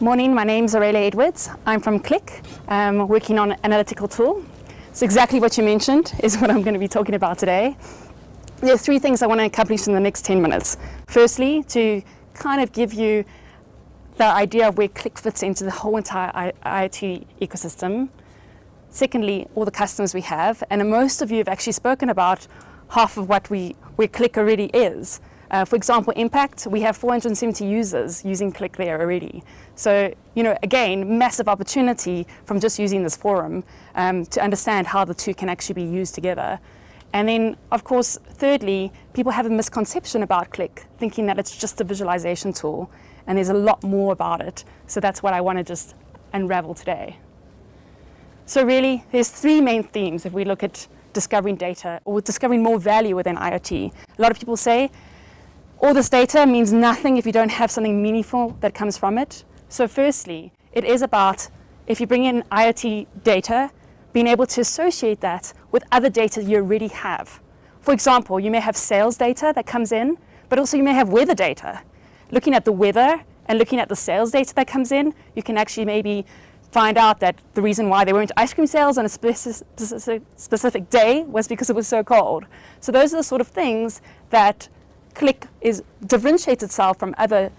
Morning, my name is Aurelia Edwards. I'm from Click, working on an analytical tool. So exactly what you mentioned is what I'm going to be talking about today. There are three things I want to accomplish in the next 10 minutes. Firstly, to kind of give you the idea of where Click fits into the whole entire IoT ecosystem. Secondly, all the customers we have, and most of you have actually spoken about half of where Click already is. For example, Impact, we have 470 users using Click there already. So, again, massive opportunity from just using this forum to understand how the two can actually be used together. And then, of course, thirdly, people have a misconception about Click, thinking that it's just a visualization tool, and there's a lot more about it. So that's what I want to just unravel today. So really, there's three main themes if we look at discovering data or discovering more value within IoT. A lot of people say, all this data means nothing if you don't have something meaningful that comes from it. So firstly, it is about, if you bring in IoT data, being able to associate that with other data you already have. For example, you may have sales data that comes in, but also you may have weather data. Looking at the weather and looking at the sales data that comes in, you can actually maybe find out that the reason why there weren't ice cream sales on a specific day was because it was so cold. So those are the sort of things that Click differentiates itself from other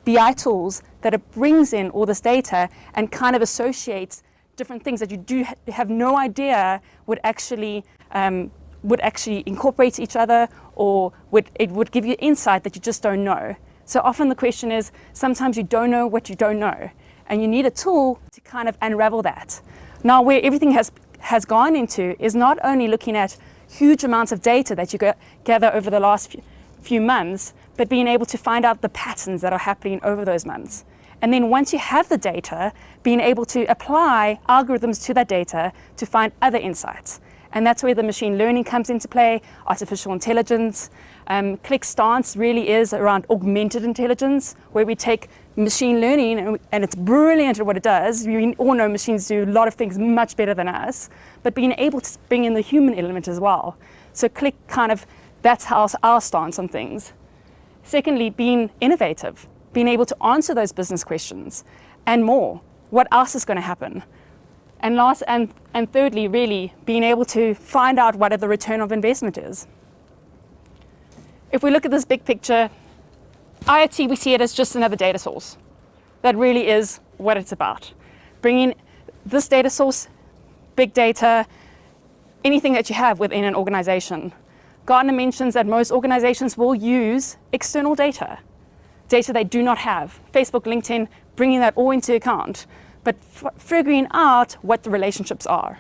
BI tools, that it brings in all this data and kind of associates different things that you have no idea would actually incorporate each other, or it would give you insight that you just don't know. So often the question is, sometimes you don't know what you don't know, and you need a tool to kind of unravel that. Now, where everything has gone into is not only looking at huge amounts of data that you gather over the last few months, but being able to find out the patterns that are happening over those months. And then once you have the data, being able to apply algorithms to that data to find other insights. And that's where the machine learning comes into play, artificial intelligence. Click's stance really is around augmented intelligence, where we take machine learning, and it's brilliant at what it does. We all know machines do a lot of things much better than us, but being able to bring in the human element as well. So Click that's our stance on things. Secondly, being innovative, being able to answer those business questions and more. What else is going to happen? And last and thirdly, really being able to find out what the return of investment is. If we look at this big picture, IoT, we see it as just another data source. That really is what it's about. Bringing this data source, big data, anything that you have within an organization. Gartner mentions that most organizations will use external data they do not have. Facebook, LinkedIn, bringing that all into account, but figuring out what the relationships are.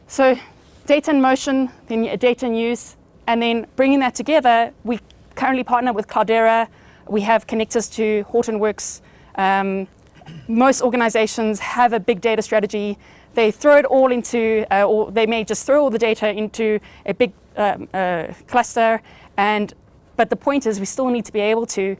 So data in motion, then data in use, and then bringing that together. We currently partner with Cloudera. We have connectors to Hortonworks. Most organizations have a big data strategy. They throw it all into, or they may just throw all the data into a big cluster. But the point is, we still need to be able to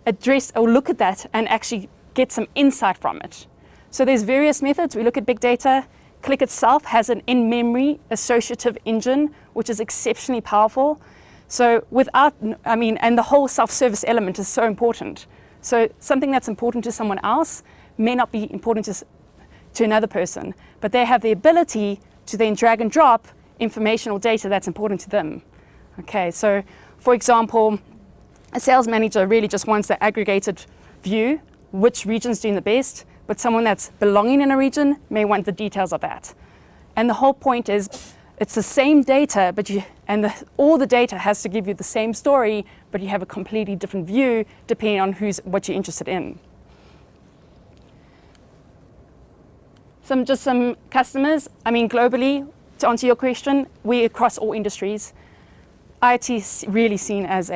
address or look at that and actually get some insight from it. So there's various methods. We look at big data. Click itself has an in-memory associative engine, which is exceptionally powerful. So and the whole self-service element is so important. So something that's important to someone else may not be important to another person, but they have the ability to then drag and drop information or data that's important to them. Okay, so for example, a sales manager really just wants the aggregated view, which region's doing the best, but someone that's belonging in a region may want the details of that. And the whole point is, it's the same data, but all the data has to give you the same story, but you have a completely different view depending on what you're interested in. Some customers, globally, to answer your question, we're across all industries. IoT is really seen as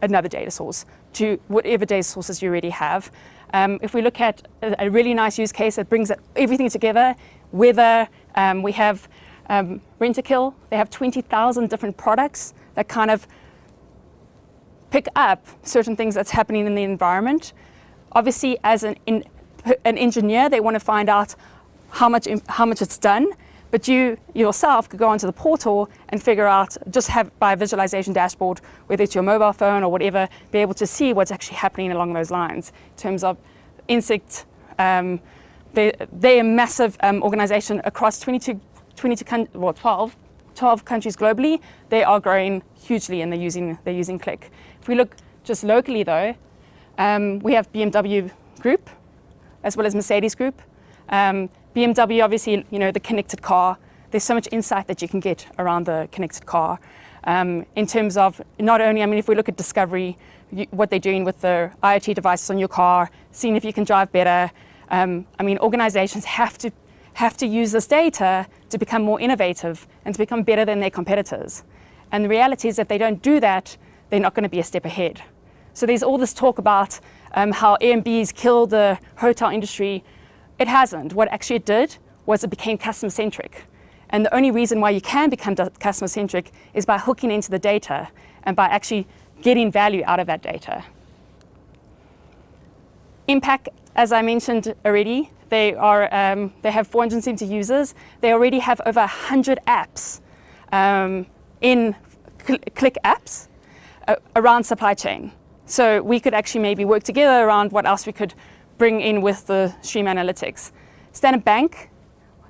another data source to whatever data sources you already have. If we look at a really nice use case that brings everything together, weather, we have Rent-A-Kill. They have 20,000 different products that kind of pick up certain things that's happening in the environment. Obviously, as an engineer, they want to find out how much it's done, But you yourself could go onto the portal and figure out, just have by a visualization dashboard, whether it's your mobile phone or whatever, be able to see what's actually happening along those lines in terms of insect. They're a massive organization across 12 countries globally. They are growing hugely and they're using Click. If we look just locally though, we have BMW Group as well as Mercedes Group. BMW, obviously, the connected car. There's so much insight that you can get around the connected car. In terms of not only, if we look at Discovery, what they're doing with the IoT devices on your car, seeing if you can drive better. Organizations have to use this data to become more innovative and to become better than their competitors. And the reality is, if they don't do that, they're not going to be a step ahead. So there's all this talk about how Airbnb's killed the hotel industry. It hasn't. What actually it did was it became customer-centric. And the only reason why you can become customer-centric is by hooking into the data and by actually getting value out of that data. Impact, as I mentioned already, they have 470 users. They already have over 100 apps in Click apps around supply chain. So we could actually maybe work together around what else we could bring in with the Stream Analytics. Standard Bank,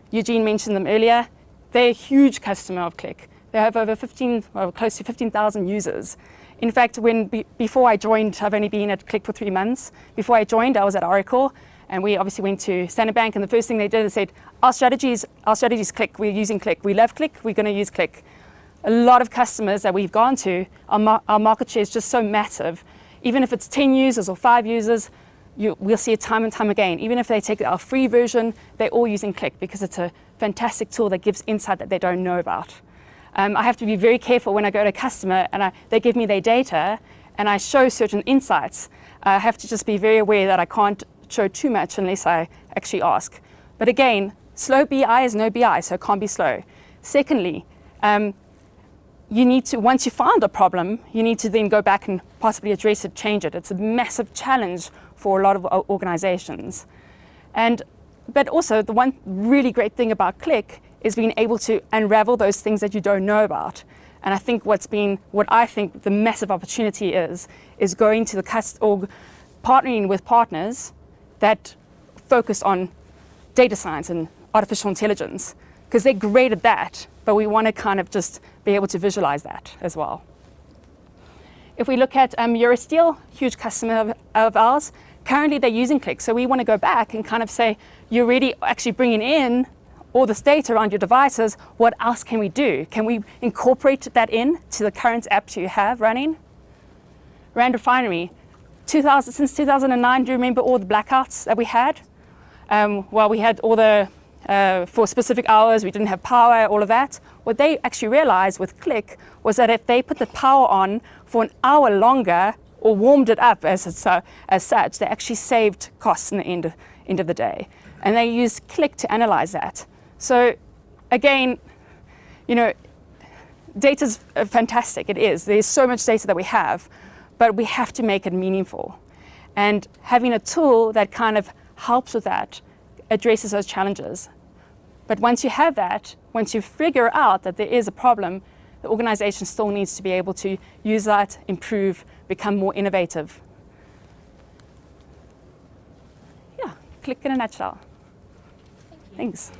Eugene mentioned them earlier. They're a huge customer of Click. They have over close to 15,000 users. In fact, before I joined, I've only been at Click for 3 months. Before I joined, I was at Oracle, and we obviously went to Standard Bank, and the first thing they did is said, our strategy is Click. We're using Click. We love Click. We're going to use Click. A lot of customers that we've gone to, our market share is just so massive. Even if it's 10 users or 5 users, we'll see it time and time again. Even if they take our free version, they're all using Click because it's a fantastic tool that gives insight that they don't know about. I have to be very careful when I go to a customer and they give me their data and I show certain insights. I have to just be very aware that I can't show too much unless I actually ask. But again, slow BI is no BI, so it can't be slow. Secondly, you need to, once you find a problem, you need to then go back and possibly address it, change it. It's a massive challenge for a lot of organizations. But also, the one really great thing about Click is being able to unravel those things that you don't know about. And I think what I think the massive opportunity is going to partnering with partners that focus on data science and artificial intelligence, because they're great at that, but we want to kind of just be able to visualize that as well. If we look at Eurosteel, huge customer of ours, currently they're using Click. So we want to go back and kind of say, you're really actually bringing in all this data around your devices. What else can we do? Can we incorporate that in to the current apps you have running? Rand Refinery, since 2009, do you remember all the blackouts that we had? We had all the, for specific hours, we didn't have power, all of that. What they actually realized with Click was that if they put the power on for an hour longer or warmed it up as such, they actually saved costs in the end of the day. And they used Click to analyze that. So again, data's fantastic, it is. There's so much data that we have, but we have to make it meaningful. And having a tool that kind of helps with that addresses those challenges. But once you have that, once you figure out that there is a problem, the organization still needs to be able to use that, improve, become more innovative. Yeah, Click in a nutshell. Thank you. Thanks.